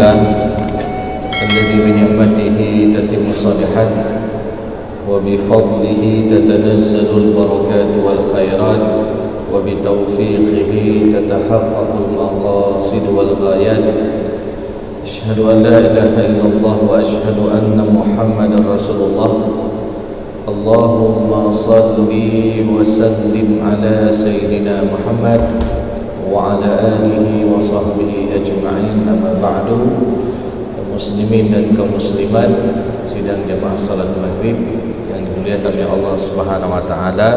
لله الذي بنعمته تتم الصالحات وبفضله تتنزل البركات والخيرات وبتوفيقه تتحقق المقاصد والغايات. أشهد أن لا إله إلا الله وأشهد أن محمد رسول الله. اللهم صل وسلم على سيدنا محمد وعلى آله وصحبه أجمعين. أما بعد, kaum muslimin dan kaum muslimat sidang jemaah salat maghrib yang dimuliakan oleh Allah Subhanahu wa taala.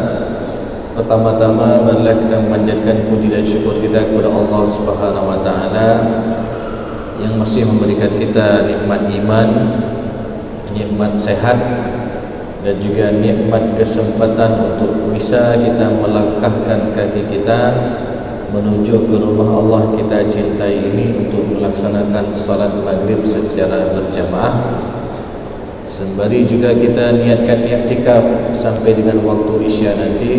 Pertama-tama marilah kita memanjatkan puji dan syukur kita kepada Allah Subhanahu wa taala yang masih memberikan kita nikmat iman, nikmat sehat, dan juga nikmat kesempatan untuk bisa kita melangkahkan kaki kita menuju ke rumah Allah kita cintai ini untuk melaksanakan salat maghrib secara berjamaah. Sembari juga kita niatkan i'tikaf sampai dengan waktu isya nanti.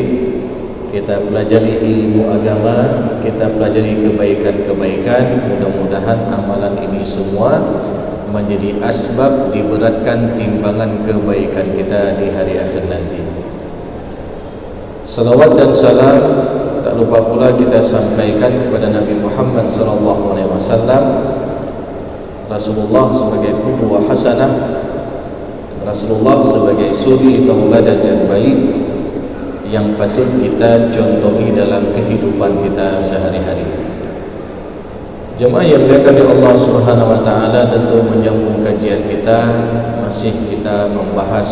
Kita pelajari ilmu agama, kita pelajari kebaikan-kebaikan. Mudah-mudahan amalan ini semua menjadi asbab diberatkan timbangan kebaikan kita di hari akhir nanti. Salawat dan salam tak lupa pula kita sampaikan kepada Nabi Muhammad SAW, Rasulullah sebagai qudwah hasanah, Rasulullah sebagai suri tauladan yang baik yang patut kita contohi dalam kehidupan kita sehari-hari. Jemaah yang dimuliakan oleh Allah Subhanahu wa taala, tentu menyambung kajian kita masih kita membahas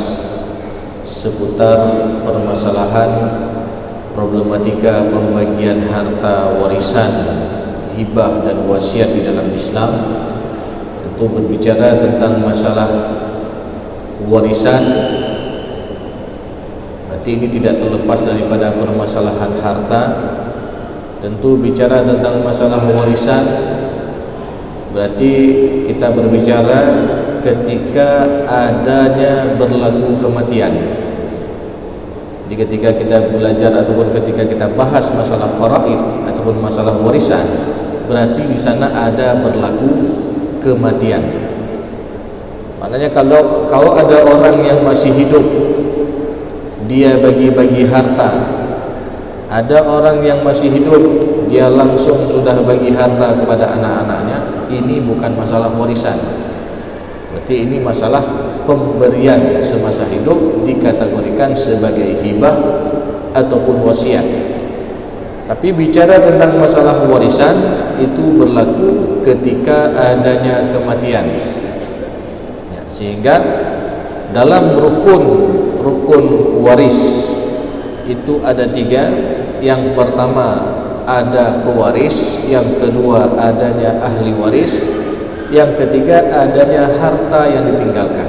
seputar permasalahan problematika pembagian harta warisan, hibah dan wasiat di dalam Islam. Tentu berbicara tentang masalah warisan, berarti ini tidak terlepas daripada permasalahan harta. Tentu bicara tentang masalah warisan berarti kita berbicara ketika adanya berlaku kematian. Jadi ketika kita belajar ataupun ketika kita bahas masalah faraid ataupun masalah warisan, berarti di sana ada berlaku kematian. Maknanya kalau ada orang yang masih hidup, dia bagi-bagi harta. Ada orang yang masih hidup, dia langsung sudah bagi harta kepada anak-anaknya. Ini bukan masalah warisan. Berarti ini masalah pemberian semasa hidup, dikategorikan sebagai hibah ataupun wasiat. Tapi bicara tentang masalah warisan itu berlaku ketika adanya kematian ya, sehingga dalam rukun waris itu ada 3. Yang pertama ada pewaris, yang kedua adanya ahli waris, yang ketiga adanya harta yang ditinggalkan.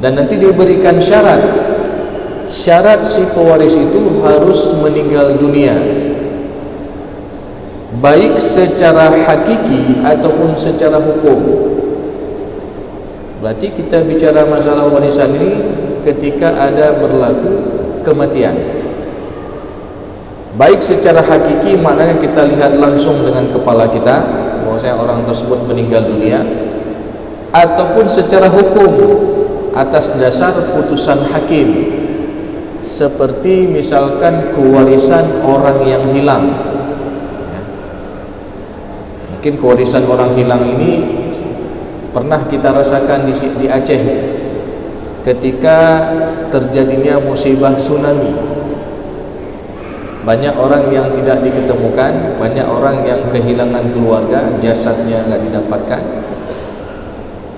Dan nanti diberikan syarat si pewaris itu harus meninggal dunia, baik secara hakiki ataupun secara hukum. Berarti kita bicara masalah warisan ini ketika ada berlaku kematian. Baik secara hakiki, maknanya kita lihat langsung dengan kepala kita bahwasanya orang tersebut meninggal dunia, ataupun secara hukum atas dasar putusan hakim, seperti misalkan kewarisan orang yang hilang ya. Mungkin kewarisan orang hilang ini pernah kita rasakan di Aceh ketika terjadinya musibah tsunami. Banyak orang yang tidak diketemukan, banyak orang yang kehilangan keluarga, jasadnya tidak didapatkan.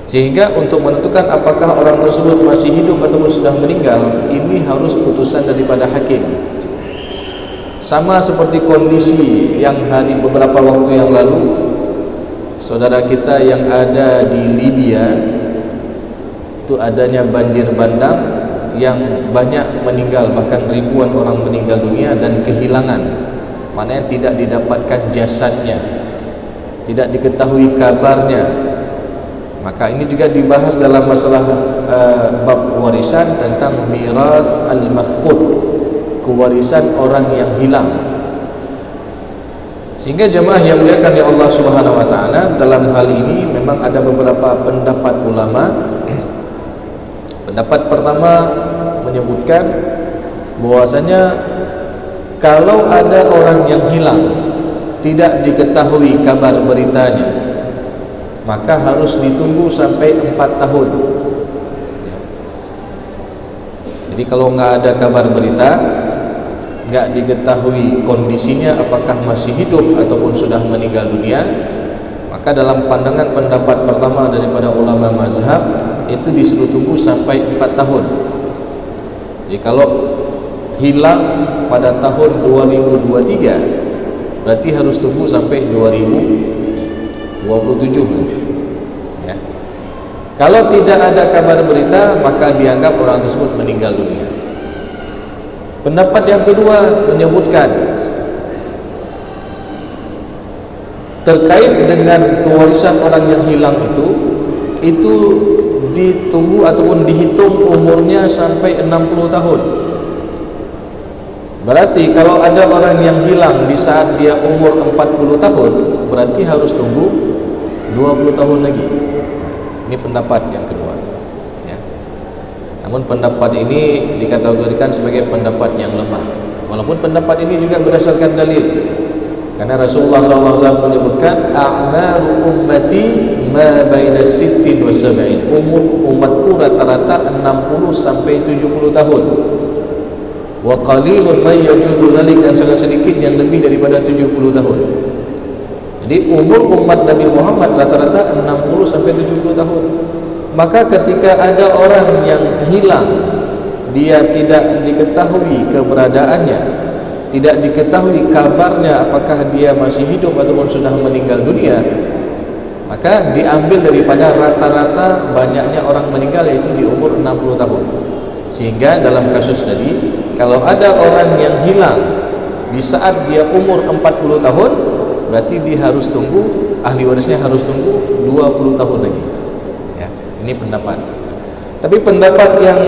Sehingga untuk menentukan apakah orang tersebut masih hidup ataupun sudah meninggal, ini harus putusan daripada hakim. Sama seperti kondisi yang beberapa waktu yang lalu, saudara kita yang ada di Libya itu adanya banjir bandang yang banyak meninggal, bahkan ribuan orang meninggal dunia dan kehilangan, maknanya tidak didapatkan jasadnya, tidak diketahui kabarnya. Maka ini juga dibahas dalam masalah bab warisan tentang miras al-mafqud, kewarisan orang yang hilang. Sehingga jemaah yang dimuliakan oleh Allah Subhanahu wa taala, dalam hal ini memang ada beberapa pendapat ulama. Pendapat pertama menyebutkan bahwasanya kalau ada orang yang hilang, tidak diketahui kabar beritanya, maka harus ditunggu sampai 4 tahun. Jadi kalau nggak ada kabar berita, nggak diketahui kondisinya apakah masih hidup ataupun sudah meninggal dunia, maka dalam pandangan pendapat pertama daripada ulama mazhab, itu disuruh tunggu sampai 4 tahun. Jadi kalau hilang pada tahun 2023, berarti harus tunggu sampai 2027 ya. Kalau tidak ada kabar berita, maka dianggap orang tersebut meninggal dunia. Pendapat yang kedua menyebutkan terkait dengan kewarisan orang yang hilang itu ditunggu ataupun dihitung umurnya sampai 60 tahun. Berarti kalau ada orang yang hilang di saat dia umur 40 tahun, berarti harus tunggu 20 tahun lagi. Ini pendapat yang kedua ya. Namun pendapat ini dikategorikan sebagai pendapat yang lemah, walaupun pendapat ini juga berdasarkan dalil. Karena Rasulullah SAW menyebutkan a'maru ummati ma baina sittin wa sab'in. Umur umatku rata-rata 60 sampai 70 tahun. Wa qalilun man yajuzu dzalik, dan sangat sedikit yang lebih daripada 70 tahun. Jadi umur umat Nabi Muhammad rata-rata 60 sampai 70 tahun. Maka ketika ada orang yang hilang, dia tidak diketahui keberadaannya, tidak diketahui kabarnya apakah dia masih hidup ataupun sudah meninggal dunia, maka diambil daripada rata-rata banyaknya orang meninggal, yaitu di umur 60 tahun. Sehingga dalam kasus tadi, kalau ada orang yang hilang di saat dia umur 40 tahun, berarti dia harus tunggu, ahli warisnya harus tunggu 20 tahun lagi ya. Ini pendapat. Tapi pendapat yang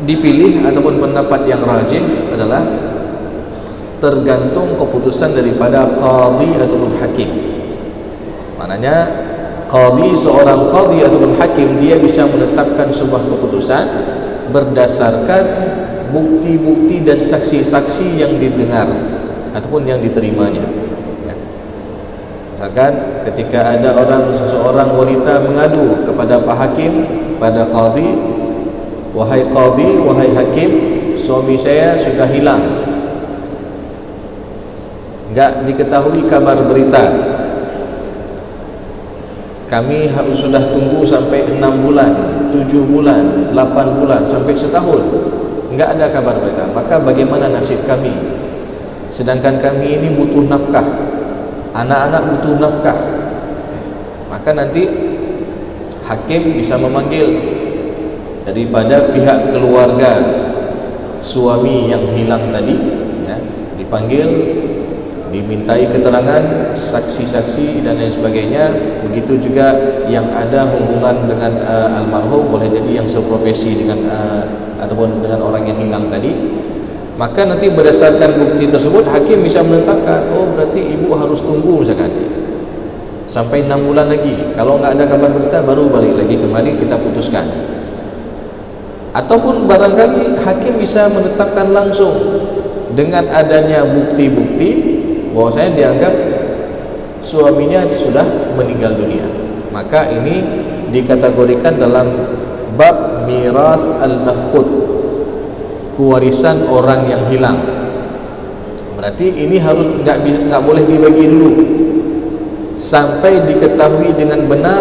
dipilih ataupun pendapat yang rajih adalah tergantung keputusan daripada qadhi ataupun hakim. Maknanya qadhi, seorang qadhi ataupun hakim, dia bisa menetapkan sebuah keputusan berdasarkan bukti-bukti dan saksi-saksi yang didengar ataupun yang diterimanya ya. Misalkan ketika ada seseorang wanita mengadu kepada Pak Hakim, pada qadhi, wahai qadhi, wahai hakim, suami saya sudah hilang, enggak diketahui kabar berita, kami sudah tunggu sampai 6 bulan, 7 bulan, 8 bulan, sampai setahun, enggak ada kabar berita. Maka bagaimana nasib kami? Sedangkan kami ini butuh nafkah, anak-anak butuh nafkah. Maka nanti hakim bisa memanggil daripada pihak keluarga suami yang hilang tadi ya, dipanggil, dimintai keterangan saksi-saksi dan lain sebagainya. Begitu juga yang ada hubungan dengan almarhum, boleh jadi yang seprofesi dengan ataupun dengan orang yang hilang tadi. Maka nanti berdasarkan bukti tersebut, hakim bisa menetapkan, oh berarti ibu harus tunggu misalkan sampai 6 bulan lagi. Kalau nggak ada kabar berita, baru balik lagi kemari kita putuskan. Ataupun barangkali hakim bisa menetapkan langsung dengan adanya bukti-bukti bahwa saya dianggap suaminya sudah meninggal dunia. Maka ini dikategorikan dalam bab miras al-mafqud, kewarisan orang yang hilang. Berarti ini harus nggak boleh dibagi dulu sampai diketahui dengan benar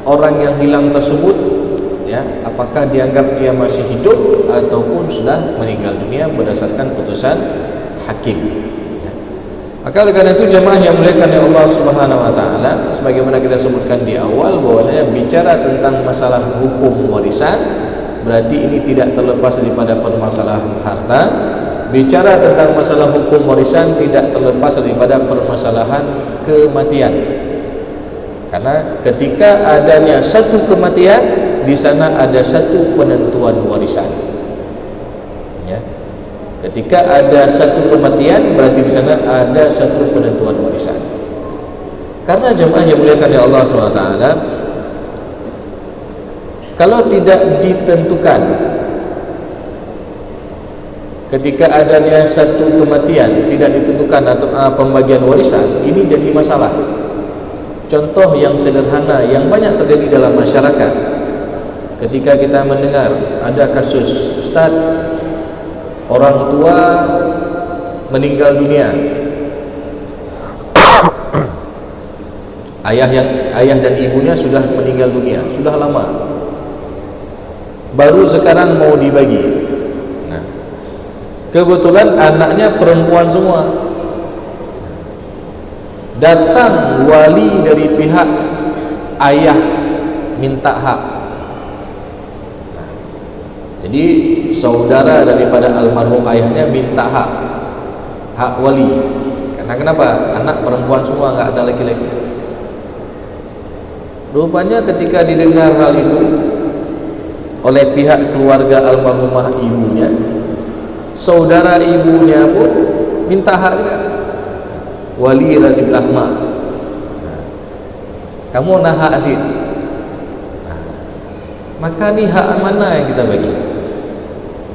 orang yang hilang tersebut ya, apakah dianggap dia masih hidup ataupun sudah meninggal dunia berdasarkan putusan hakim ya. Maka oleh karena itu jemaah yang dimuliakan oleh Allah Subhanahu wa taala, sebagaimana kita sebutkan di awal bahwasanya bicara tentang masalah hukum warisan, berarti ini tidak terlepas daripada permasalahan harta. Bicara tentang masalah hukum warisan tidak terlepas daripada permasalahan kematian. Karena ketika adanya satu kematian, di sana ada satu penentuan warisan. Ya. Ketika ada satu kematian, berarti di sana ada satu penentuan warisan. Karena jemaah yang muliakan ya Allah SWT, kalau tidak ditentukan ketika adanya satu kematian, tidak ditentukan atau pembagian warisan, ini jadi masalah. Contoh yang sederhana yang banyak terjadi dalam masyarakat, ketika kita mendengar ada kasus Ustaz, orang tua meninggal dunia, ayah dan ibunya sudah meninggal dunia, sudah lama, baru sekarang mau dibagi. Nah, kebetulan anaknya perempuan semua. Datang wali dari pihak ayah minta hak. Nah, jadi saudara daripada almarhum ayahnya minta hak wali. Karena kenapa? Anak perempuan semua, nggak ada laki-laki. Rupanya ketika didengar hal itu oleh pihak keluarga almarhumah ibunya, saudara ibunya pun minta hak juga. Wali rasiblah mak, kamu nak hak asid. Maka ni hak mana yang kita bagi?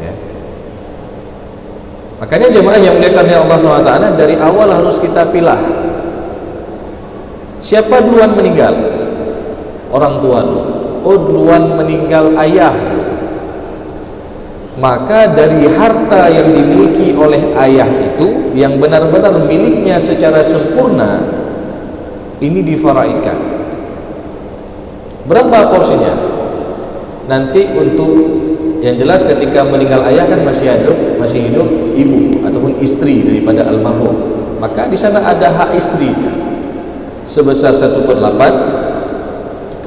Ya. Makanya jemaah yang muliakan oleh Allah SWT, dari awal harus kita pilah siapa duluan meninggal. Orang tua dulu. Oh, duluan meninggal ayah dulu. Maka dari harta yang dimiliki oleh ayah itu, yang benar-benar miliknya secara sempurna, ini difaraidkan. Berapa porsinya? Nanti untuk yang jelas ketika meninggal ayah kan masih hidup ibu ataupun istri daripada almarhum. Maka di sana ada hak istrinya sebesar 1/8.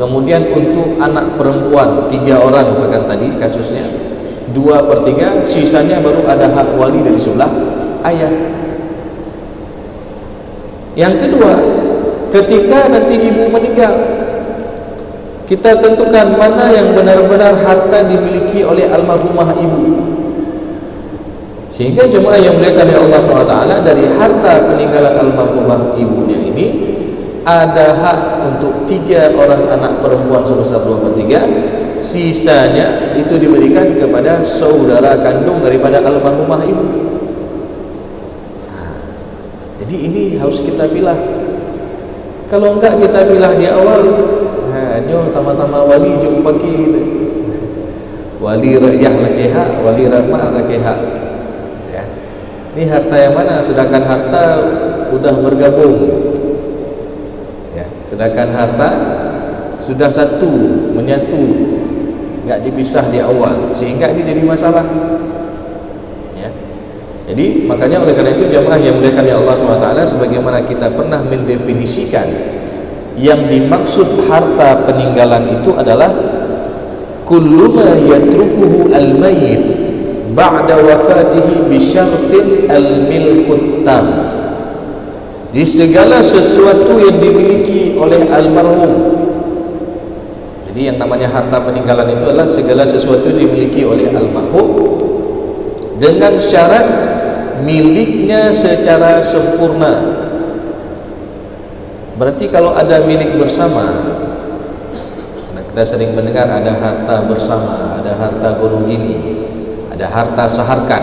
Kemudian untuk anak perempuan 3 orang misalkan tadi kasusnya 2/3, sisanya baru ada hak wali dari sebelah ayah. Yang kedua, ketika nanti ibu meninggal, kita tentukan mana yang benar-benar harta dimiliki oleh almarhumah ibu. Sehingga jemaah yang muliakan oleh Allah SWT, dari harta peninggalan almarhumah ibunya ini ada hak untuk 3 orang anak perempuan sebesar 2/3, sisanya itu diberikan kepada saudara kandung daripada almarhumah ibu. Jadi ini harus kita pilih. Kalau enggak kita pilih di awal, nyo sama-sama wali je upaki. Wali rakyah laki hak, wali ramah laki hak. Ya. Ini harta yang mana? Sedangkan harta sudah bergabung. Ya, sedangkan harta sudah satu, menyatu, enggak dipisah di awal, sehingga ini jadi masalah. Ya. Jadi makanya oleh karena itu jamaah yang muliakan ya Allah SWT, sebagaimana kita pernah mendefinisikan, yang dimaksud harta peninggalan itu adalah kullu ma yatrukuhu al-mayyit ba'da wafatihi bi syartin al-milkut tam. Di segala sesuatu yang dimiliki oleh almarhum. Jadi yang namanya harta peninggalan itu adalah segala sesuatu yang dimiliki oleh almarhum dengan syarat miliknya secara sempurna. Berarti kalau ada milik bersama, kita sering mendengar ada harta bersama, ada harta gunung gini, ada harta seharkat,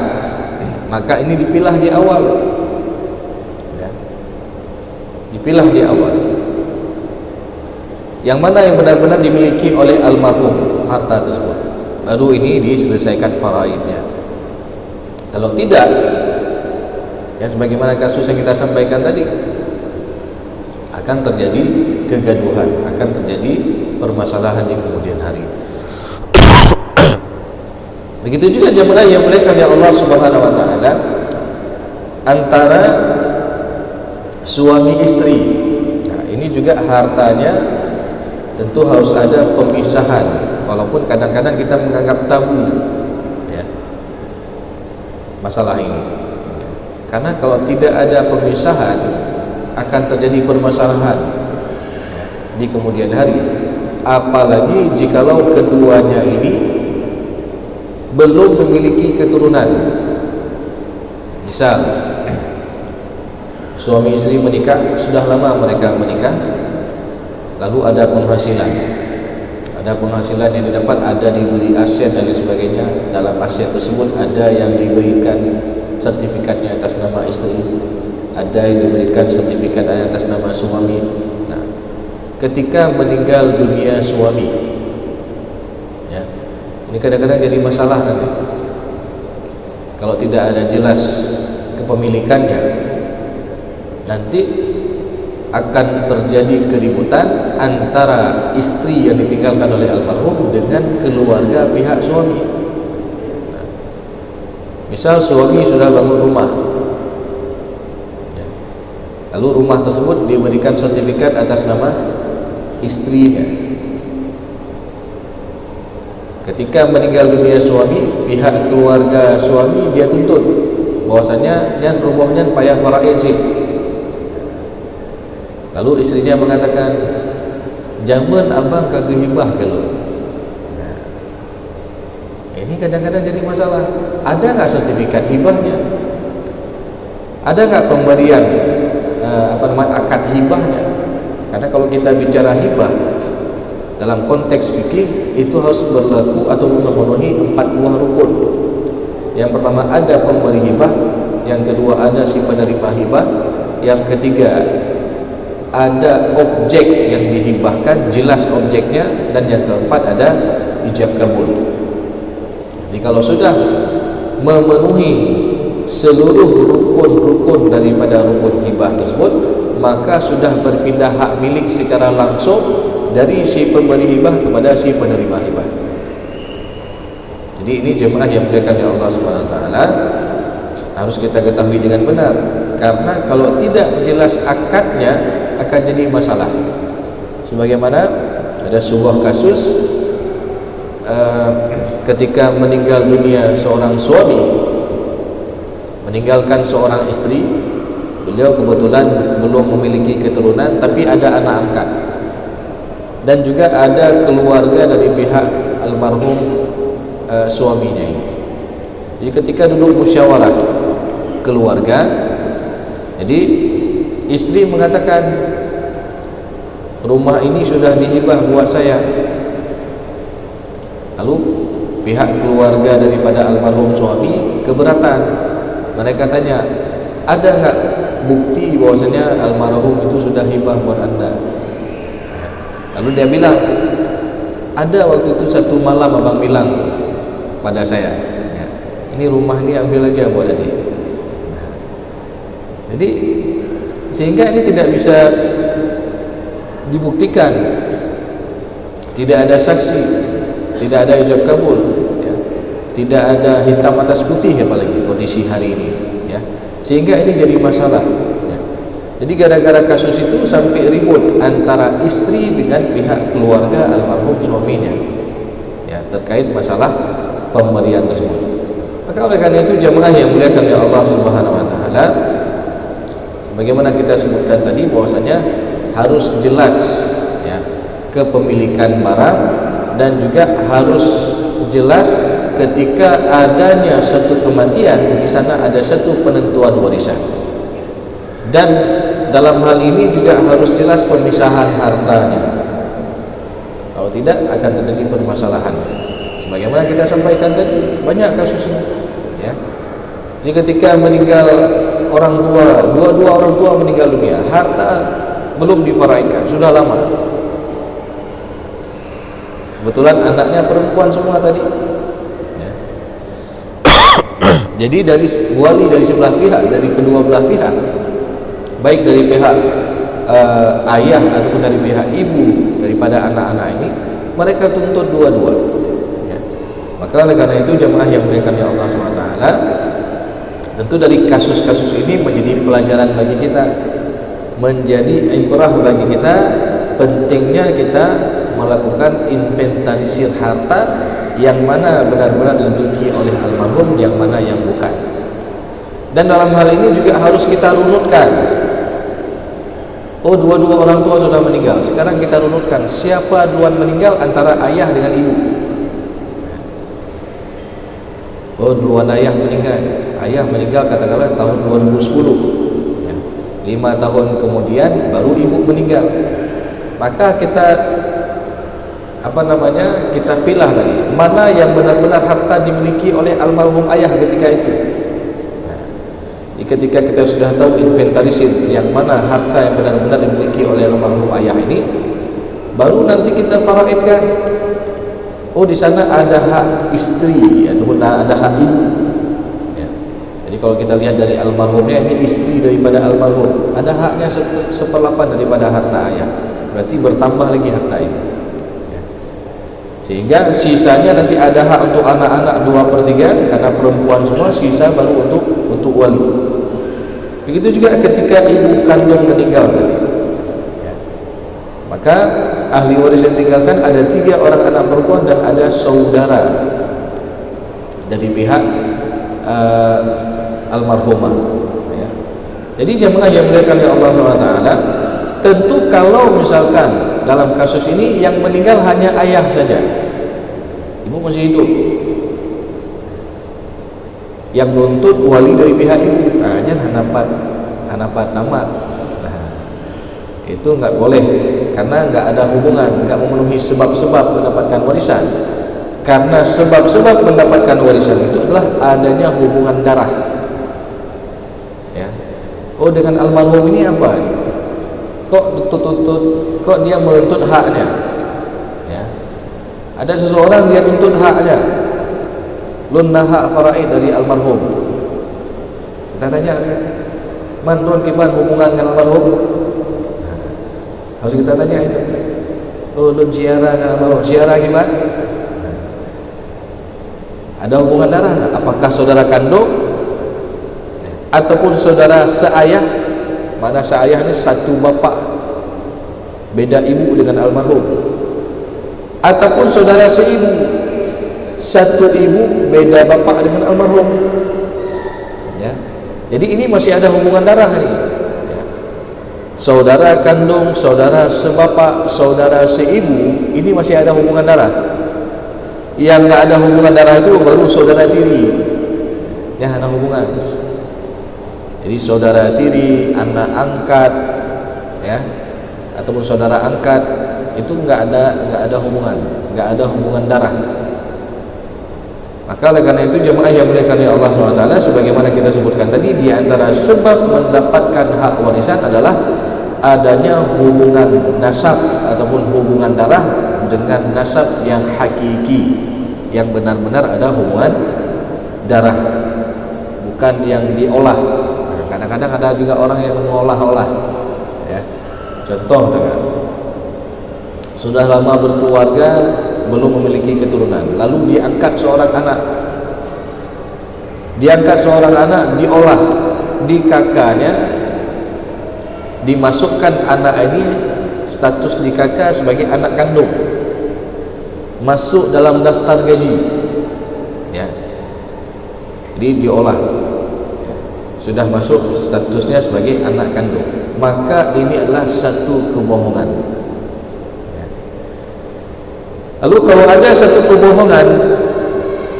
maka ini dipilah di awal. Ya. Dipilah di awal. Yang mana yang benar-benar dimiliki oleh almarhum harta tersebut, baru ini diselesaikan faraidnya. Kalau tidak, ya sebagaimana kasus yang kita sampaikan tadi, akan terjadi kegaduhan, akan terjadi permasalahan di kemudian hari. Begitu juga jemaah yang muliakan oleh Allah Subhanahu wa taala, antara suami istri. Nah, ini juga hartanya tentu harus ada pemisahan, walaupun kadang-kadang kita menganggap tabu ya masalah ini. Karena kalau tidak ada pemisahan akan terjadi permasalahan ya, di kemudian hari. Apalagi jikalau keduanya ini belum memiliki keturunan. Misal suami istri menikah, sudah lama mereka menikah, lalu ada penghasilan yang didapat, ada diberi aset dan lain sebagainya. Dalam aset tersebut ada yang diberikan sertifikatnya atas nama istri, ada yang diberikan sertifikat atas nama suami. Nah, ketika meninggal dunia suami, ya, ini kadang-kadang jadi masalah nanti kalau tidak ada jelas kepemilikannya. Nanti akan terjadi keributan antara istri yang ditinggalkan oleh almarhum dengan keluarga pihak suami. Nah, misal suami sudah bangun rumah, lalu rumah tersebut diberikan sertifikat atas nama istrinya. Ketika meninggal dunia suami, pihak keluarga suami dia tuntut bahwasanya nyan rumahnya payah faraid sih. Lalu istrinya mengatakan, "Jaman abang kagak hibah kalau." Nah, ini kadang-kadang jadi masalah. Ada nggak sertifikat hibahnya? Ada nggak pemberian akad hibahnya? Karena kalau kita bicara hibah dalam konteks fikih itu harus berlaku atau memenuhi 4 buah rukun. Yang pertama ada pemberi hibah, yang kedua ada si penerima hibah, yang ketiga ada objek yang dihibahkan, jelas objeknya, dan yang keempat ada ijab kabul. Jadi kalau sudah memenuhi seluruh rukun-rukun daripada rukun hibah tersebut, maka sudah berpindah hak milik secara langsung dari si pemberi hibah kepada si penerima hibah. Jadi ini jemaah yang dimuliakan oleh Allah SWT harus kita ketahui dengan benar, karena kalau tidak jelas akadnya akan jadi masalah. Sebagaimana ada sebuah kasus ketika meninggal dunia seorang suami meninggalkan seorang istri, beliau kebetulan belum memiliki keturunan tapi ada anak angkat dan juga ada keluarga dari pihak almarhum suaminya ini. Jadi ketika duduk musyawarah keluarga, jadi istri mengatakan, rumah ini sudah dihibah buat saya. Lalu pihak keluarga daripada almarhum suami keberatan. Mereka tanya, ada enggak bukti bahwasanya almarhum itu sudah hibah buat anda? Lalu dia bilang, ada, waktu itu satu malam abang bilang pada saya, ya, ini rumah ini ambil aja buat adik. Jadi sehingga ini tidak bisa dibuktikan, tidak ada saksi, tidak ada ijab kabul, ya, tidak ada hitam atas putih, apalagi kondisi hari ini, ya, sehingga ini jadi masalah, ya. Jadi gara-gara kasus itu sampai ribut antara istri dengan pihak keluarga almarhum suaminya, ya, terkait masalah pemberian tersebut. Maka oleh karena itu jemaah yang muliakan oleh Allah Subhanahu wa taala, bagaimana kita sebutkan tadi bahwasanya harus jelas, ya, kepemilikan barang, dan juga harus jelas ketika adanya satu kematian di sana ada satu penentuan warisan. Dan dalam hal ini juga harus jelas pemisahan hartanya. Kalau tidak akan terjadi permasalahan. Sebagaimana kita sampaikan tadi, banyak kasusnya, ya. Jadi ketika meninggal orang tua, dua-dua orang tua meninggal dunia, harta belum difaraidkan, sudah lama. Kebetulan anaknya perempuan semua tadi, ya. Jadi dari wali dari sebelah pihak, dari kedua belah pihak, baik dari pihak ayah ataupun dari pihak ibu daripada anak-anak ini, mereka tuntut dua-dua, ya. Maka oleh karena itu jemaah yang dimuliakan oleh Allah SWT, tentu dari kasus-kasus ini menjadi pelajaran bagi kita, menjadi ibrah bagi kita, pentingnya kita melakukan inventarisir harta yang mana benar-benar dimiliki oleh almarhum, yang mana yang bukan. Dan dalam hal ini juga harus kita runutkan. Oh, dua-dua orang tua sudah meninggal. Sekarang kita runutkan siapa duluan meninggal antara ayah dengan ibu. Oh, duluan ayah meninggal. ayah meninggal katakanlah tahun 2010 ya. 5 tahun kemudian baru ibu meninggal, maka kita kita pilah tadi mana yang benar-benar harta dimiliki oleh almarhum ayah ketika itu. Ketika kita sudah tahu inventarisir yang mana harta yang benar-benar dimiliki oleh almarhum ayah ini, baru nanti kita faraidkan. Oh, di sana ada hak istri ataupun ada hak ibu. Ya. Jadi kalau kita lihat dari almarhumnya, ini istri daripada almarhum, ada haknya 1/8 daripada harta ayah. Berarti bertambah lagi harta ibu. Ya. Sehingga sisanya nanti ada hak untuk anak-anak 2/3 karena perempuan semua, sisa baru untuk wali. Begitu juga ketika ibu kandung meninggal tadi ya. Maka ahli waris yang tinggalkan ada 3 orang anak perempuan dan ada saudara dari pihak almarhumah ya. Jadi jemaah yang dimuliakan oleh Allah SWT, tentu kalau misalkan dalam kasus ini yang meninggal hanya ayah saja, ibu masih hidup, yang nuntut wali dari pihak ibu hanya hanapat nama. Nah, itu enggak boleh karena enggak ada hubungan, enggak memenuhi sebab-sebab mendapatkan warisan. Karena sebab-sebab mendapatkan warisan itu adalah adanya hubungan darah. Ya. Oh, dengan almarhum ini apa nih? Kok dia menuntut haknya? Ya. Ada seseorang dia tuntut haknya. Lunnaha faraid dari almarhum. Kita tanya, man run kiban hubungan dengan almarhum? Nah, harus kita tanya itu. Oh, lun ziarah dengan almarhum. Ziarah kiban? Nah, ada hubungan darah nggak? Apakah saudara kandung ataupun saudara seayah? Mana seayah ini satu bapak, beda ibu dengan almarhum. Ataupun saudara seibu, satu ibu beda bapak dengan almarhum ya. Jadi ini masih ada hubungan darah nih ya. Saudara kandung, saudara sebapak, saudara seibu, ini masih ada hubungan darah. Yang enggak ada hubungan darah itu baru saudara tiri ya, ada hubungan. Jadi saudara tiri, anak angkat ya, ataupun saudara angkat itu enggak ada hubungan darah. Maka oleh karena itu jemaah yang dimuliakan oleh Allah SWT, sebagaimana kita sebutkan tadi, di antara sebab mendapatkan hak warisan adalah adanya hubungan nasab ataupun hubungan darah dengan nasab yang hakiki, yang benar-benar ada hubungan darah, bukan yang diolah. Kadang-kadang ada juga orang yang mengolah-olah ya. Contoh saja, sudah lama berkeluarga, belum memiliki keturunan, lalu diangkat seorang anak, diolah di kakaknya, dimasukkan anak ini status di kakak sebagai anak kandung, masuk dalam daftar gaji ya. Jadi diolah ya. Sudah masuk statusnya sebagai anak kandung, maka ini adalah satu kebohongan. Lalu kalau ada satu kebohongan,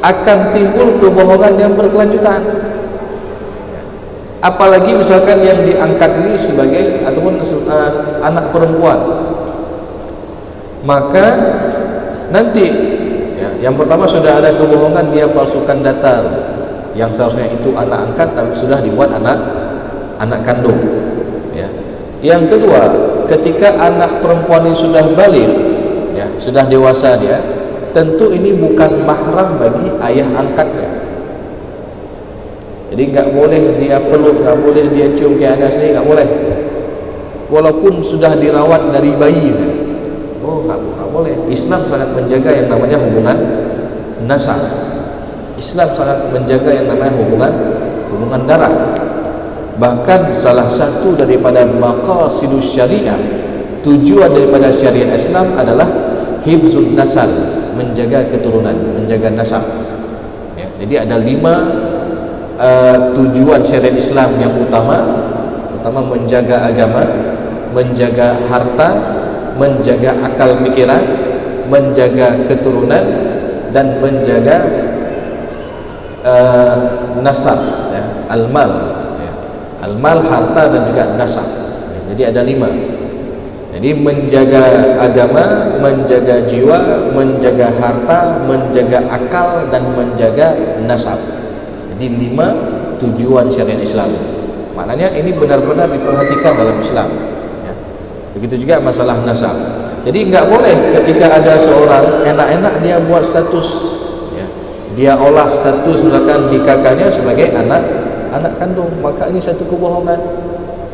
akan timbul kebohongan yang berkelanjutan. Apalagi misalkan yang diangkat ini sebagai ataupun anak perempuan, maka nanti ya, yang pertama sudah ada kebohongan, dia palsukan data yang seharusnya itu anak angkat tapi sudah dibuat anak kandung ya. Yang kedua, ketika anak perempuan ini sudah balik ya, sudah dewasa dia, tentu ini bukan mahram bagi ayah angkatnya. Jadi nggak boleh dia peluk, nggak boleh dia cium ke anak sendiri, nggak boleh. Walaupun sudah dirawat dari bayi, oh nggak boleh. Islam sangat menjaga yang namanya hubungan nasab. Islam sangat menjaga yang namanya hubungan darah. Bahkan salah satu daripada maqasidus syariah, tujuan daripada syariat Islam adalah hifzun nasal, menjaga keturunan, menjaga nasab ya. Jadi ada 5 tujuan syariat Islam yang utama. Pertama, menjaga agama, menjaga harta, menjaga akal pikiran, menjaga keturunan, dan menjaga nasab ya. al-mal, ya. Al-mal, harta, dan juga nasab, ya. Jadi ada 5. Jadi menjaga agama, menjaga jiwa, menjaga harta, menjaga akal, dan menjaga nasab. Jadi 5 tujuan syariat Islam. Maknanya ini benar-benar diperhatikan dalam Islam, ya. Begitu juga masalah nasab. Jadi enggak boleh ketika ada seorang enak-enak dia buat status, ya, dia olah status misalkan di kakaknya sebagai anak kandung, maka ini satu kebohongan,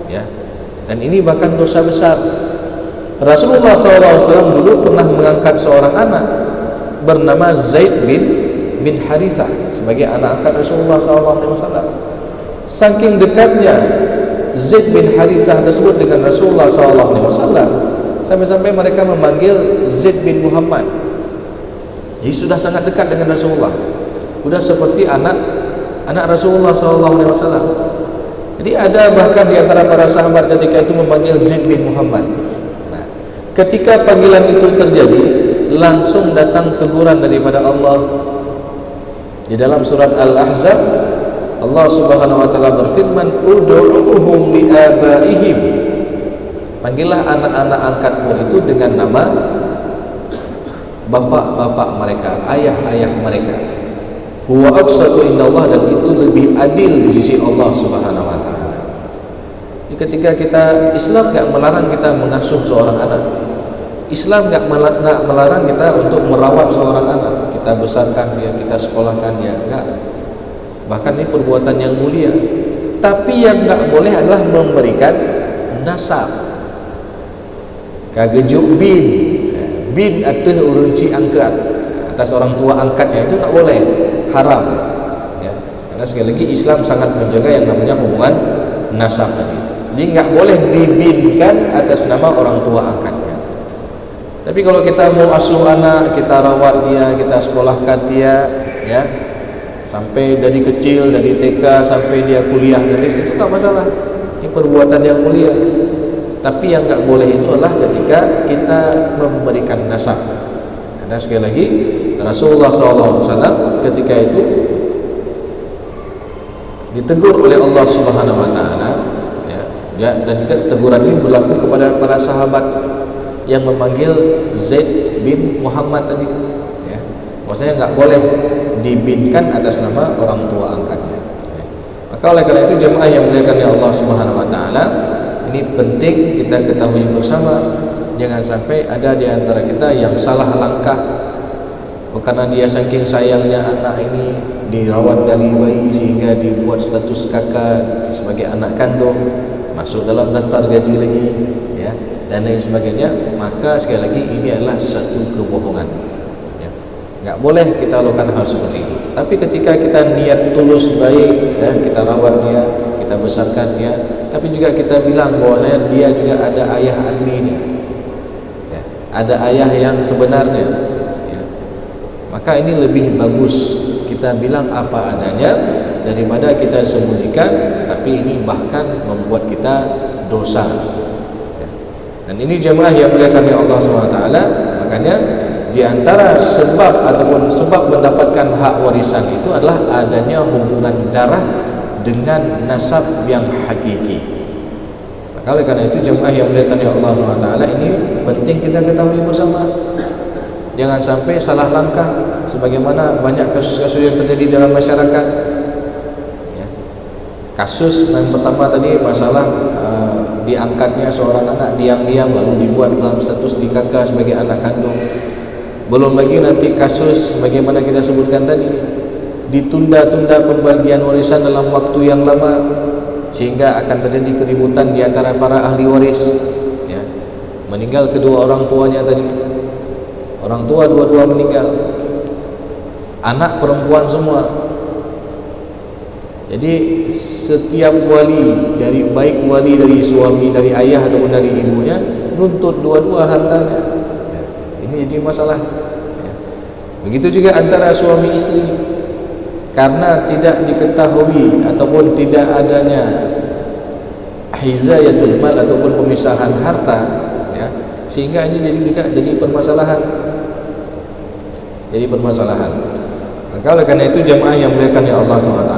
ya. Dan ini bahkan dosa besar. Rasulullah SAW dulu pernah mengangkat seorang anak bernama Zaid bin Harithah sebagai anak angkat Rasulullah SAW. Saking dekatnya Zaid bin Harithah tersebut dengan Rasulullah SAW, sampai-sampai mereka memanggil Zaid bin Muhammad. Jadi sudah sangat dekat dengan Rasulullah, sudah seperti anak Rasulullah SAW. Jadi ada bahkan di antara para sahabat ketika itu memanggil Zaid bin Muhammad. Nah, ketika panggilan itu terjadi, langsung datang teguran daripada Allah. Di dalam surat Al-Ahzab, Allah Subhanahu wa taala berfirman, "Ud'uuhum li'abaihim." Panggillah anak-anak angkatmu itu dengan nama bapak-bapak mereka, ayah-ayah mereka. Huwa aqsatu indallah, dan itu lebih adil di sisi Allah Subhanahu wa taala. Ketika kita, Islam enggak melarang kita mengasuh seorang anak. Islam enggak melarang kita untuk merawat seorang anak. Kita besarkan dia, kita sekolahkan dia, enggak. Bahkan ini perbuatan yang mulia. Tapi yang enggak boleh adalah memberikan nasab. Kagejuk bin atau urunci angkat atas orang tua angkatnya, itu enggak boleh, haram, ya. Karena sekali lagi Islam sangat menjaga yang namanya hubungan nasab tadi. Jadi enggak boleh dibinkan atas nama orang tua angkatnya. Tapi kalau kita mau asuh anak, kita rawat dia, kita sekolahkan dia, ya, sampai dari kecil, dari TK sampai dia kuliah nanti, itu enggak masalah. Ini perbuatan yang mulia. Tapi yang enggak boleh itu adalah ketika kita memberikan nasab. Karena sekali lagi Rasulullah SAW ketika itu ditegur oleh Allah Subhanahu wa taala, ya, dan juga teguran ini berlaku kepada para sahabat yang memanggil Zaid bin Muhammad tadi, ya. Maksudnya enggak boleh dibinkan atas nama orang tua angkatnya, ya. Maka oleh karena itu jemaah yang dimuliakan oleh Allah Subhanahu wa taala, ini penting kita ketahui bersama, jangan sampai ada di antara kita yang salah langkah. Karena dia saking sayangnya anak ini dirawat dari bayi sehingga dibuat status kakak sebagai anak kandung, masuk dalam daftar gaji lagi, ya, dan lain sebagainya. Maka sekali lagi ini adalah satu kebohongan, ya. Enggak boleh kita lakukan hal seperti itu. Tapi ketika kita niat tulus baik, ya, kita rawat dia, kita besarkan dia, tapi juga kita bilang bahwasanya dia juga ada ayah aslinya, ya, ada ayah yang sebenarnya, ya. Maka ini lebih bagus kita bilang apa adanya daripada kita sembunyikan, tapi ini bahkan membuat kita dosa, ya. Dan ini jemaah yang dimuliakan oleh Allah SWT. Makanya di antara sebab ataupun sebab mendapatkan hak warisan itu adalah adanya hubungan darah dengan nasab yang hakiki. Maka oleh karena itu jemaah yang dimuliakan oleh Allah SWT, ini penting kita ketahui bersama. Jangan sampai salah langkah sebagaimana banyak kasus-kasus yang terjadi dalam masyarakat, ya. Kasus yang pertama tadi masalah diangkatnya seorang anak diam-diam lalu dibuat dalam status dikaka sebagai anak kandung. Belum lagi nanti kasus bagaimana kita sebutkan tadi, ditunda-tunda pembagian warisan dalam waktu yang lama sehingga akan terjadi keributan di antara para ahli waris, ya. Meninggal kedua orang tuanya tadi. Orang tua dua-dua meninggal, anak perempuan semua. Jadi setiap wali, dari baik wali dari suami, dari ayah ataupun dari ibunya, nuntut dua-dua hartanya, ya. Ini jadi masalah, ya. Begitu juga antara suami istri, karena tidak diketahui ataupun tidak adanya hizayatul mal ataupun pemisahan harta, ya, sehingga ini jadi permasalahan. Jadi permasalahan. Maka oleh karena itu jemaah yang dimuliakan oleh Allah SWT,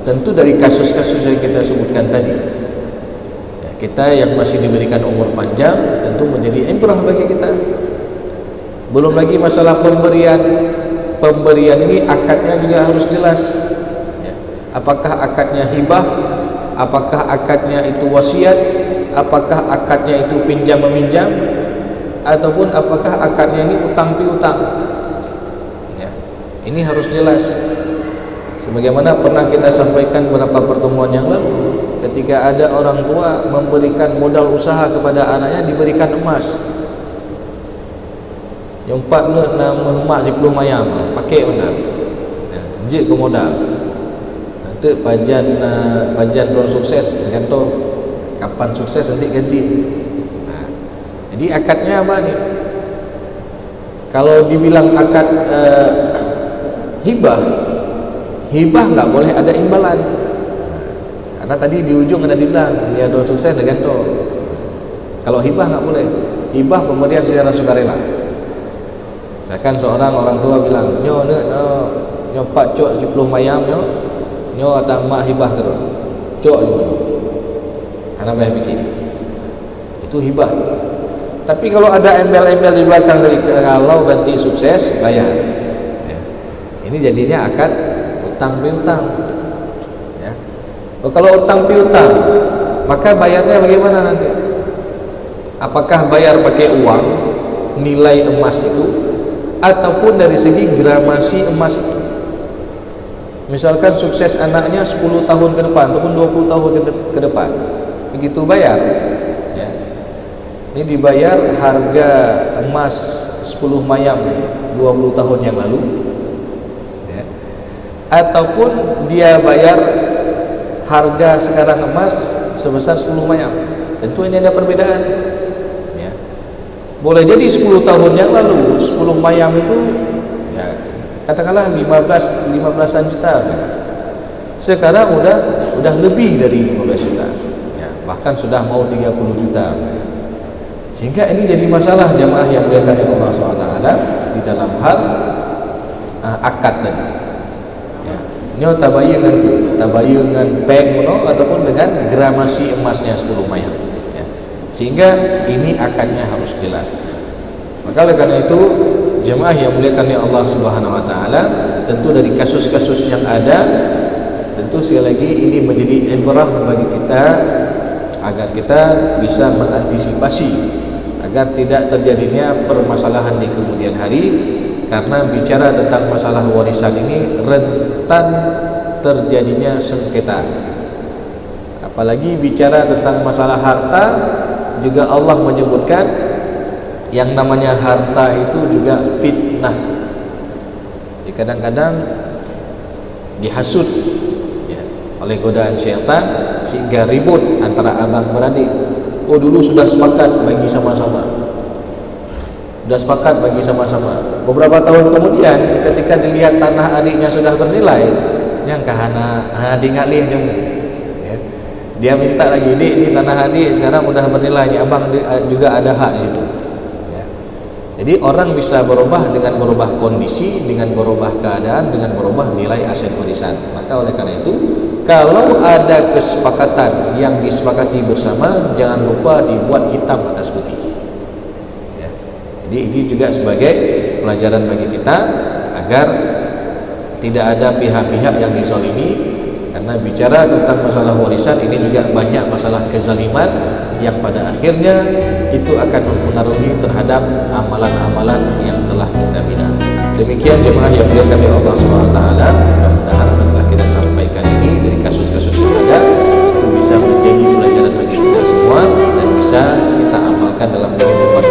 tentu dari kasus-kasus yang kita sebutkan tadi, ya, kita yang masih diberikan umur panjang tentu menjadi ibrah bagi kita. Belum lagi masalah pemberian ini akadnya juga harus jelas, ya. Apakah akadnya hibah, apakah akadnya itu wasiat, apakah akadnya itu pinjam meminjam, ataupun apakah akadnya ini utang piutang, ya. Ini harus jelas. Sebagaimana pernah kita sampaikan beberapa pertemuan yang lalu, ketika ada orang tua memberikan modal usaha kepada anaknya, diberikan emas. Nyompat nama emas 10 mayam, pakai benda. Ya, je ke modal. Nanti pajan belum sukses, dengan tu kapan sukses nanti ganti. Nah, jadi akadnya apa ni? Kalau dibilang akad hibah nggak boleh ada imbalan. Karena tadi di ujung ada dibilang dia ada sukses dengan tu. Kalau hibah nggak boleh. Hibah pemberian secara sukarela. Misalkan seorang orang tua bilang, nyo pak cok 10 mayam nyo atau mak hibah terus. Cok juga. Karena banyak fikir. Itu hibah. Tapi kalau ada embel-embel di belakang dari kalau nanti sukses bayar. Ya. Ini jadinya akad utang piutang. Ya. Kalau utang piutang, maka bayarnya bagaimana nanti? Apakah bayar pakai uang, nilai emas itu, ataupun dari segi gramasi emas itu? Misalkan sukses anaknya 10 tahun ke depan ataupun 20 tahun ke depan, begitu bayar, ya. Ini dibayar harga emas 10 mayam 20 tahun yang lalu, ya. Ataupun dia bayar harga sekarang emas sebesar 10 mayam. Tentu ini ada perbedaan, ya. Boleh jadi 10 tahun yang lalu 10 mayam itu, ya, katakanlah 15-an juta, ya. Sekarang udah lebih dari 15 juta, ya, bahkan sudah mau 30 juta, ya. Sehingga ini jadi masalah jamaah yang dimuliakan oleh Allah SWT di dalam hal akad tadi, ya. Nyo tabayungan peng ataupun dengan gramasi emasnya 10 mayam, ya. Sehingga ini akadnya harus jelas. Maka oleh karena itu jemaah yang muliakan oleh Allah Subhanahu wa taala, tentu dari kasus-kasus yang ada, tentu sekali lagi ini menjadi ibrah bagi kita agar kita bisa mengantisipasi agar tidak terjadinya permasalahan di kemudian hari. Karena bicara tentang masalah warisan ini rentan terjadinya sengketa. Apalagi bicara tentang masalah harta, juga Allah menyebutkan yang namanya harta itu juga fitnah. Jadi kadang-kadang dihasut, ya, oleh godaan syaitan sehingga ribut antara abang beradik. Oh, dulu sudah sepakat bagi sama-sama. Beberapa tahun kemudian ketika dilihat tanah adiknya sudah bernilai, yang kahana adik ngalih jangan. Ya. Dia minta lagi, "Dik, ini tanah adik sekarang sudah bernilai, abang juga ada hak di situ." Jadi orang bisa berubah dengan berubah kondisi, dengan berubah keadaan, dengan berubah nilai aset warisan. Maka oleh karena itu, kalau ada kesepakatan yang disepakati bersama, jangan lupa dibuat hitam atas putih, ya. Jadi ini juga sebagai pelajaran bagi kita agar tidak ada pihak-pihak yang dizalimi. Karena bicara tentang masalah warisan ini juga banyak masalah kezaliman yang pada akhirnya itu akan mempengaruhi terhadap amalan-amalan yang telah kita bina. Demikian jemaah yang dimuliakan oleh Allah SWT. Mudah-mudahan apa yang telah kita sampaikan ini dari kasus-kasus yang ada itu bisa menjadi pelajaran bagi kita semua dan bisa kita amalkan dalam kehidupan